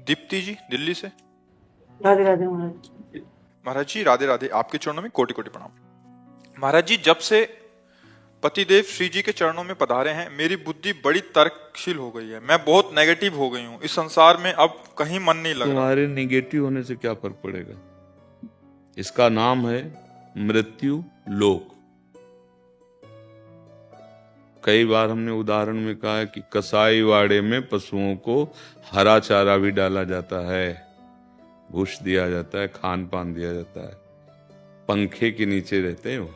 दीप्ति जी दिल्ली से। राधे राधे महाराज। महाराज जी राधे राधे, आपके चरणों में कोटि कोटि प्रणाम। महाराज जी, जब से पतिदेव श्री जी के चरणों में पधारे हैं, मेरी बुद्धि बड़ी तर्कशील हो गई है। मैं बहुत नेगेटिव हो गई हूँ। इस संसार में अब कहीं मन नहीं लग रहा। तुम्हारे निगेटिव होने से क्या फर्क पड़ेगा? इसका नाम है मृत्यु लोक। कई बार हमने उदाहरण में कहा है कि कसाई वाड़े में पशुओं को हरा चारा भी डाला जाता है, भूस दिया जाता है, खान पान दिया जाता है। पंखे के नीचे रहते हैं वो,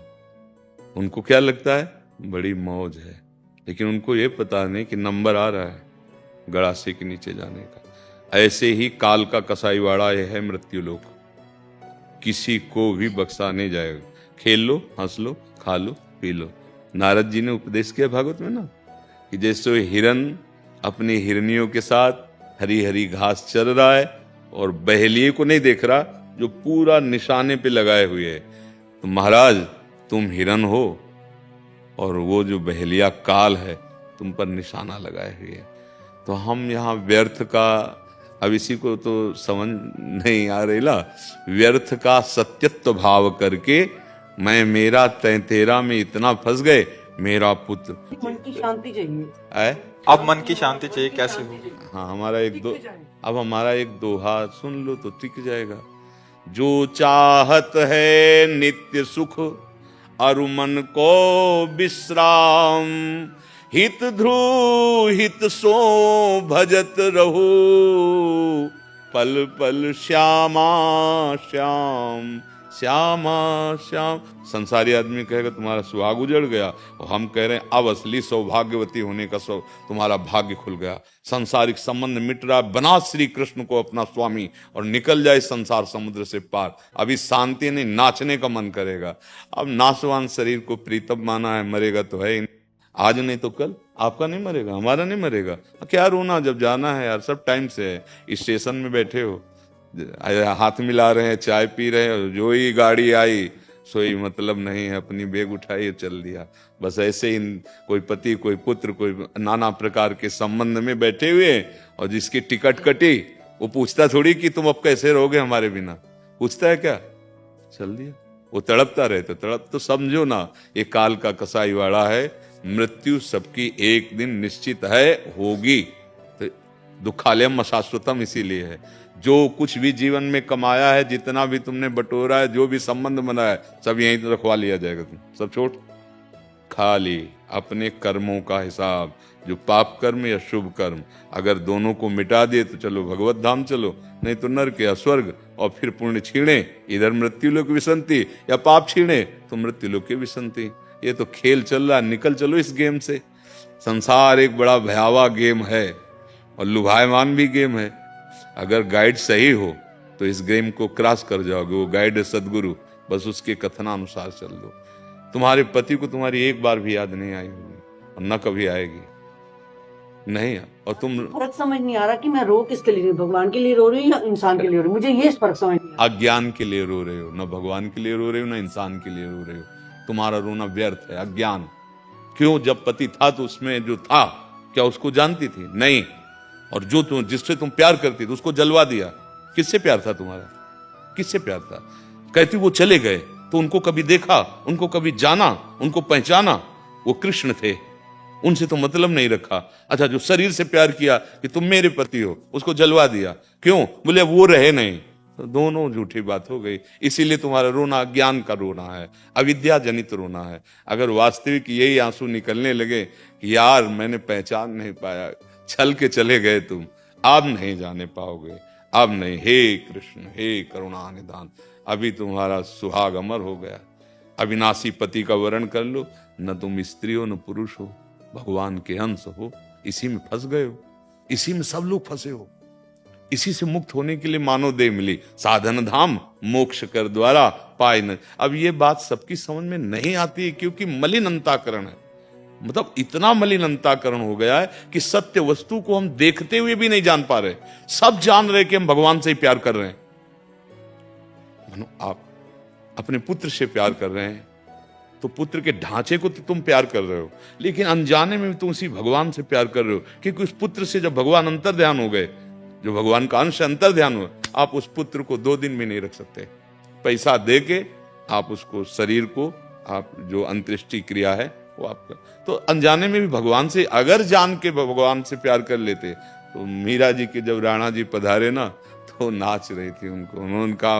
उनको क्या लगता है बड़ी मौज है, लेकिन उनको ये पता नहीं कि नंबर आ रहा है गड़ासे के नीचे जाने का। ऐसे ही काल का कसाई वाड़ा यह है मृत्यु लोक, किसी को भी बख्शा नहीं जाएगा। खेल लो, हंस लो, खा लो, पी लो। नारद जी ने उपदेश किया भागवत में ना, कि जैसे हिरन अपनी हिरनियों के साथ हरी हरी घास चल रहा है और बहेलिए को नहीं देख रहा जो पूरा निशाने पे लगाए हुए है, तो महाराज तुम हिरन हो और वो जो बहेलिया काल है तुम पर निशाना लगाए हुए है। तो हम यहाँ व्यर्थ का, अब इसी को तो समझ नहीं आ रही ला, व्यर्थ का सत्यत्व भाव करके मैं मेरा तय तेरा में इतना फंस गए, मेरा पुत्र। मन की शांति चाहिए। है अब मन की शांति चाहिए, कैसे होगी? हाँ, हमारा एक दोहा सुन लो तो टिक जाएगा। जो चाहत है नित्य सुख अरु मन को विश्राम, हित ध्रुव हित सो भजत रहो, पल पल श्यामा श्याम श्यामा श्याम। संसारी आदमी कहेगा तुम्हारा सुहाग उजड़ गया, और हम कह रहे हैं अब असली सौभाग्यवती होने का तुम्हारा भाग्य खुल गया। सांसारिक संबंध मिट रहा, बना श्री कृष्ण को अपना स्वामी और निकल जाए संसार समुद्र से पार। अभी शांति नहीं, नाचने का मन करेगा। अब नासवान शरीर को प्रीतम माना है, मरेगा तो है ही, आज नहीं तो कल। आपका नहीं मरेगा, हमारा नहीं मरेगा, क्या रोना, जब जाना है यार, सब टाइम से है। स्टेशन में बैठे हो, हाथ मिला रहे हैं, चाय पी रहे हैं, जो ही गाड़ी आई सोई मतलब नहीं है, अपनी बैग उठाई चल दिया। बस ऐसे ही कोई पति कोई पुत्र कोई नाना प्रकार के संबंध में बैठे हुए, और जिसकी टिकट कटी वो पूछता थोड़ी कि तुम अब कैसे रहोगे हमारे बिना, पूछता है क्या? चल दिया। वो तड़पता रहे तो तड़प, तो समझो ना ये काल का कसाई वाड़ा है। मृत्यु सबकी एक दिन निश्चित है, होगी। तो दुखालयम अशाश्वतम इसीलिए है। जो कुछ भी जीवन में कमाया है, जितना भी तुमने बटोरा है, जो भी संबंध बनाया है, सब यहीं तो रखवा लिया जाएगा। तुम सब छोड़, खाली अपने कर्मों का हिसाब, जो पाप कर्म या शुभ कर्म, अगर दोनों को मिटा दिए तो चलो भगवत धाम चलो, नहीं तो नरक या स्वर्ग। और फिर पुण्य छीणे इधर मृत्यु लोक विसंति, या पाप छीणे तो मृत्यु लोक की विसंति। ये तो खेल चल रहा, निकल चलो इस गेम से। संसार एक बड़ा भयावह गेम है और लुभायमान भी गेम है। अगर गाइड सही हो तो इस गेम को क्रॉस कर जाओगे। वो गाइड है सदगुरु, बस उसके कथनानुसार चल दो। तुम्हारे पति को तुम्हारी एक बार भी याद नहीं आई होगी और न कभी आएगी, नहीं। और तुम फर्क समझ नहीं आ रहा कि मैं रो किसके लिए, भगवान के लिए रो रही हूँ या इंसान के लिए रो रही हूँ, मुझे ये फर्क समझ नहीं आ रहा। अज्ञान के लिए रो रहे हो, न भगवान के लिए रो रहे हो, न इंसान के लिए रो रहे हो। तुम्हारा रोना व्यर्थ है, अज्ञान। क्यों? जब पति था तो उसमें जो था, क्या उसको जानती थी? नहीं। और जो तुम जिससे तुम प्यार करती थी उसको जलवा दिया। किससे प्यार था तुम्हारा? किससे प्यार था? कहती वो चले गए तो उनको कभी देखा, उनको कभी जाना, उनको पहचाना? वो कृष्ण थे, उनसे तो मतलब नहीं रखा। अच्छा, जो शरीर से प्यार किया कि तुम मेरे पति हो, उसको जलवा दिया। क्यों? बोले वो रहे नहीं। तो दोनों झूठी बात हो गई। इसीलिए तुम्हारा रोना अज्ञान का रोना है, अविद्या जनित रोना है। अगर वास्तविक यही आंसू निकलने लगे कि यार मैंने पहचान नहीं पाया, छल के चले गए तुम, अब नहीं जाने पाओगे, अब नहीं। हे कृष्ण, हे करुणा निधान, अभी तुम्हारा सुहाग अमर हो गया। अविनाशी पति का वरण कर लो। न तुम स्त्री हो न पुरुष हो, भगवान के अंश हो। इसी में फंस गए हो, इसी में सब लोग फंसे हो। इसी से मुक्त होने के लिए मानव देह मिली, साधन धाम मोक्ष कर द्वारा पाए न। अब ये बात सबकी समझ में नहीं आती है, क्योंकि मलिन अंताकरण है। मतलब इतना मलिन अंताकरण हो गया है कि सत्य वस्तु को हम देखते हुए भी नहीं जान पा रहे। सब जान रहे कि हम भगवान से ही प्यार कर रहे हैं। आप अपने पुत्र से प्यार कर रहे हैं तो पुत्र के ढांचे को तो तुम प्यार कर रहे हो, लेकिन अनजाने में भी तुम उसी भगवान से प्यार कर रहे हो। क्योंकि उस पुत्र से जब भगवान अंतर्ध्यान हो गए जो भगवान का अंश अंतर ध्यान हो, आप उस पुत्र को 2 दिन में नहीं रख सकते। पैसा दे के आप उसको, शरीर को आप जो अंत्येष्टि क्रिया है वो आप, तो अनजाने में भी भगवान से अगर जान के भगवान से प्यार कर लेते, तो मीरा जी के जब राणा जी पधारे ना, तो नाच रही थी उनको, उनका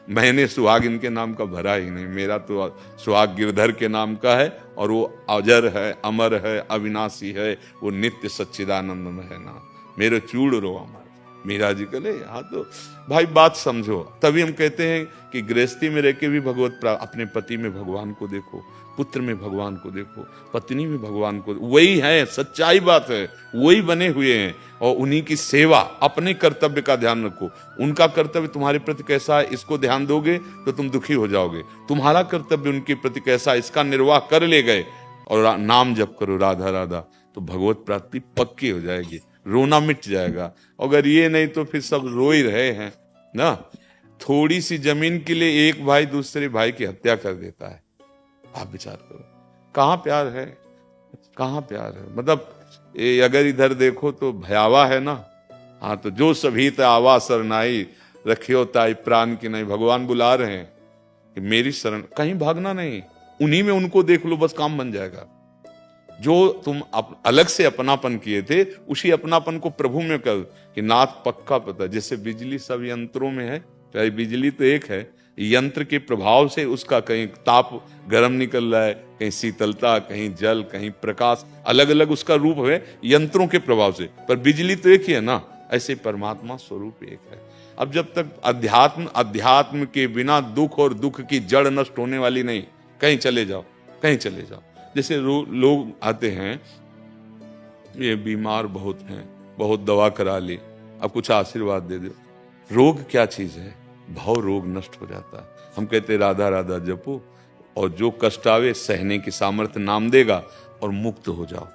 मैंने सुहाग इनके नाम का भरा ही नहीं, मेरा तो सुहाग गिरधर के नाम का है, और वो अजर है, अमर है, अविनाशी है, वो नित्य सच्चिदानंद में है ना, मेरे चूड़ रो अमर। मीरा जी कहले, हाँ तो भाई बात समझो। तभी हम कहते हैं कि गृहस्थी में रह के भी अपने पति में भगवान को देखो, पुत्र में भगवान को देखो, पत्नी में भगवान को, वही है, सच्चाई बात है, वही बने हुए हैं, और उन्हीं की सेवा, अपने कर्तव्य का ध्यान रखो। उनका कर्तव्य तुम्हारे प्रति कैसा है, इसको ध्यान दोगे तो तुम दुखी हो जाओगे। तुम्हारा कर्तव्य उनके प्रति कैसा है, इसका निर्वाह कर ले गए, और नाम जप करो राधा राधा, तो भगवत प्राप्ति पक्की हो जाएगी, रोना मिट जाएगा। अगर ये नहीं तो फिर सब रो ही रहे हैं ना। थोड़ी सी जमीन के लिए एक भाई दूसरे भाई की हत्या कर देता है, आप विचार करो, कहाँ प्यार है, कहाँ प्यार है। मतलब अगर इधर देखो तो भयावह है ना। हाँ, तो जो सभी आवा सरनाई रखियो ताई प्राण की नहीं, भगवान बुला रहे हैं कि मेरी शरण, कहीं भागना नहीं, उन्हीं में उनको देख लो, बस काम बन जाएगा। जो तुम अलग से अपनापन किए थे, उसी अपनापन को प्रभु में कर, कि नाथ पक्का पता। जैसे बिजली सब यंत्रों में है, चाहे बिजली तो एक है, यंत्र के प्रभाव से उसका कहीं ताप गर्म निकल रहा है, कहीं शीतलता, कहीं जल, कहीं प्रकाश, अलग अलग उसका रूप है यंत्रों के प्रभाव से, पर बिजली तो एक ही है ना। ऐसे परमात्मा स्वरूप एक है। अब जब तक अध्यात्म के बिना दुख और दुख की जड़ नष्ट होने वाली नहीं, कहीं चले जाओ, कहीं चले जाओ। जैसे लोग आते हैं, ये बीमार बहुत हैं, बहुत दवा करा ली, अब कुछ आशीर्वाद दे दो। रोग क्या चीज है, भाव रोग नष्ट हो जाता है। हम कहते राधा राधा जपो, और जो कष्ट आवे सहने की सामर्थ्य नाम देगा, और मुक्त हो जाओ।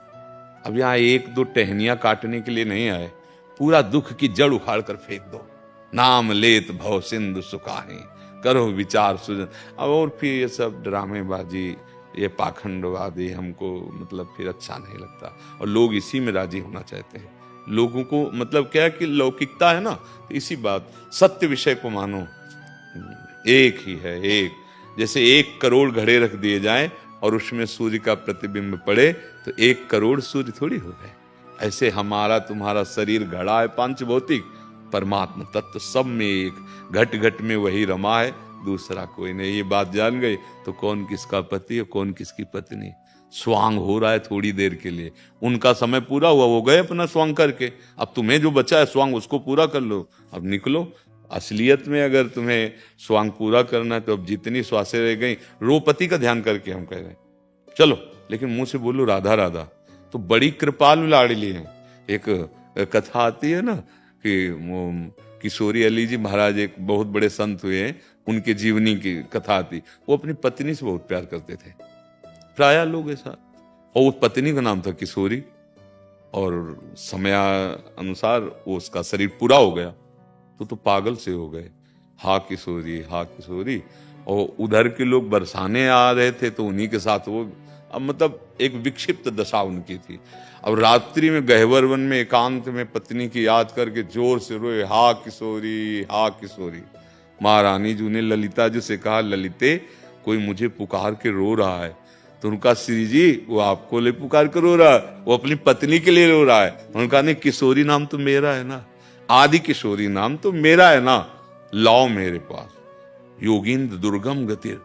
अब यहाँ 1-2 टहनियां काटने के लिए नहीं आए, पूरा दुख की जड़ उखाड़ कर फेंक दो। नाम लेत भव सिंधु सुखाही, करो विचार सुजन। अब और फिर ये सब ड्रामेबाजी, ये पाखंडवादी हमको मतलब फिर अच्छा नहीं लगता, और लोग इसी में राजी होना चाहते हैं। लोगों को मतलब क्या है कि लौकिकता है ना, तो इसी बात, सत्य विषय को मानो, एक ही है, एक। जैसे 1 करोड़ घड़े रख दिए जाएं और उसमें सूर्य का प्रतिबिंब पड़े, तो 1 करोड़ सूर्य थोड़ी हो गए। ऐसे हमारा तुम्हारा शरीर घड़ा है पांचभौतिक, परमात्मा तत्व सब में एक, घट घट में वही रमा है, दूसरा कोई नहीं। ये बात जान गए तो कौन किसका पति और कौन किसकी पत्नी। स्वांग हो रहा है थोड़ी देर के लिए, उनका समय पूरा हुआ, वो गए अपना स्वांग करके, अब तुम्हें जो बचा है स्वांग उसको पूरा कर लो, अब निकलो। असलियत में अगर तुम्हें स्वांग पूरा करना है तो अब जितनी श्वासें रह गई, रोपति का ध्यान करके हम कह रहे हैं चलो, लेकिन मुंह से बोलो राधा राधा, तो बड़ी कृपालु लाडली है। एक कथा आती है ना कि किशोरी अली जी महाराज एक बहुत बड़े संत हुए हैं, उनके जीवनी की कथा आती। वो अपनी पत्नी से बहुत प्यार करते थे, प्राय लोग ऐसा, और वो पत्नी का नाम था किशोरी, और समय अनुसार वो उसका शरीर पूरा हो गया तो पागल से हो गए, हा किशोरी हा किशोरी। और उधर के लोग बरसाने आ रहे थे तो उन्हीं के साथ वो, अब मतलब एक विक्षिप्त दशा उनकी थी। अब रात्रि में गहवर वन में एकांत में पत्नी की याद करके जोर से रोए, हा किशोरी हा किशोरी। महारानी जी ने ललिता जी से कहा, ललिते कोई मुझे पुकार के रो रहा है। तो उनका श्री जी वो आपको ले पुकार कर रो रहा है, वो अपनी पत्नी के लिए रो रहा है। उनका नहीं, किशोरी नाम तो मेरा है ना, आदि किशोरी नाम तो मेरा है ना, लाओ मेरे पास। योगींद्र दुर्गम गतिर,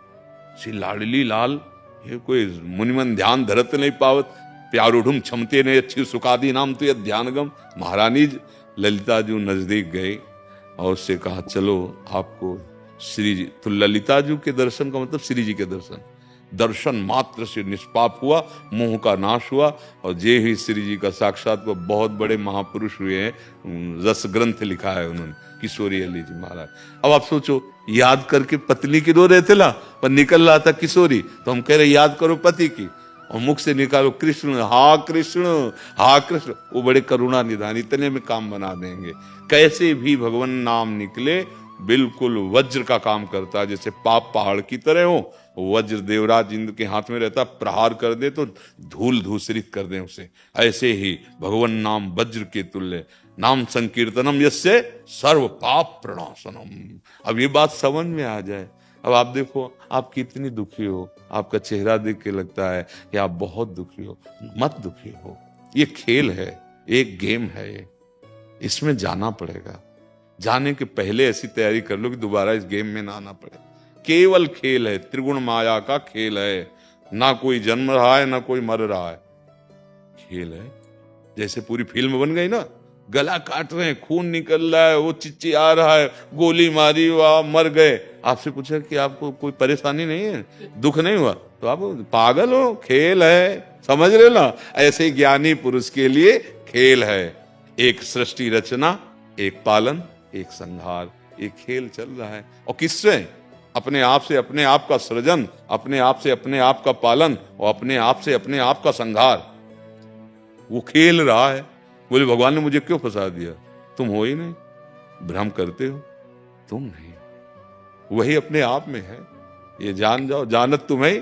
श्री लाडली लाल, ये कोई मुनिमन ध्यान धरत नहीं पावत, प्यारुढ़ुम क्षमते ने अच्छी सुखादी नाम तो ये ध्यानगम। महारानी ललिता जी नजदीक गए और उससे कहा, चलो आपको श्री जी, तो ललिता जी के दर्शन का मतलब श्री जी के दर्शन, दर्शन मात्र से निष्पाप हुआ, मोह का नाश हुआ, और जे ही श्री जी का साक्षात को बहुत बड़े महापुरुष हुए हैं, रस ग्रंथ लिखा है उन्होंने, किशोरी अली जी महाराज। अब आप सोचो, याद करके पत्नी की रो रहे थे ना, पर निकल रहा था किशोरी, तो हम कह रहे याद करो पति की, और मुख से निकालो कृष्ण हा कृष्ण हा कृष्ण। वो बड़े करुणा निधान, इतने में काम बना देंगे। कैसे भी भगवान नाम निकले बिल्कुल वज्र का काम करता है, जैसे पाप पहाड़ की तरह हो, वज्र देवराज इंद्र के हाथ में रहता, प्रहार कर दे तो धूल धूसरित कर दे उसे। ऐसे ही भगवान नाम वज्र के तुल्य, नाम संकीर्तनम यस्य सर्व पाप प्रणाशनम। अब ये बात समझ में आ जाए। अब आप देखो, आप कितनी दुखी हो, आपका चेहरा देख के लगता है कि आप बहुत दुखी हो। मत दुखी हो, ये खेल है, एक गेम है ये, इसमें जाना पड़ेगा। जाने के पहले ऐसी तैयारी कर लो कि दोबारा इस गेम में ना आना पड़े। केवल खेल है, त्रिगुण माया का खेल है, ना कोई जन्म रहा है ना कोई मर रहा है, खेल है। जैसे पूरी फिल्म बन गई ना, गला काट रहे हैं, खून निकल रहा है, वो चिच्चिया रहा है, गोली मारी, वाह मर गए। आपसे पूछा कि आपको कोई परेशानी नहीं है, दुख नहीं हुआ, तो आप पागल हो, खेल है, समझ रहे ना। ऐसे ज्ञानी पुरुष के लिए खेल है, एक सृष्टि रचना, एक पालन, एक संहार, एक खेल चल रहा है। और किससे? अपने आप से अपने आप का सृजन, अपने आप से अपने आप का पालन और अपने आप से अपने आप का संहार। वो खेल रहा है। बोले भगवान ने मुझे क्यों फंसा दिया? तुम हो ही नहीं, भ्रम करते हो, तुम नहीं, वही अपने आप में है। ये जान जाओ, जानत तुम्हें।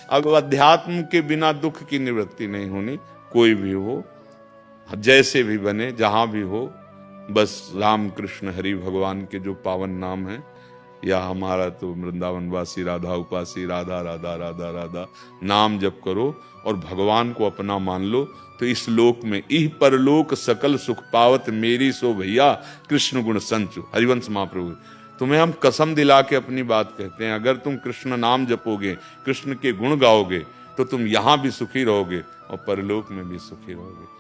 अब अध्यात्म के बिना दुख की निवृत्ति नहीं होनी। कोई भी हो, जैसे भी बने, जहां भी हो, बस राम कृष्ण हरि भगवान के जो पावन नाम है, या हमारा तो वृंदावनवासी राधा उपासी, राधा राधा राधा राधा नाम जप करो और भगवान को अपना मान लो, तो इस लोक में इह परलोक सकल सुख पावत मेरी सो भैया कृष्ण गुण संचु। हरिवंश महाप्रभु, तुम्हें हम कसम दिला के अपनी बात कहते हैं, अगर तुम कृष्ण नाम जपोगे, कृष्ण के गुण गाओगे, तो तुम यहां भी सुखी रहोगे और परलोक में भी सुखी रहोगे।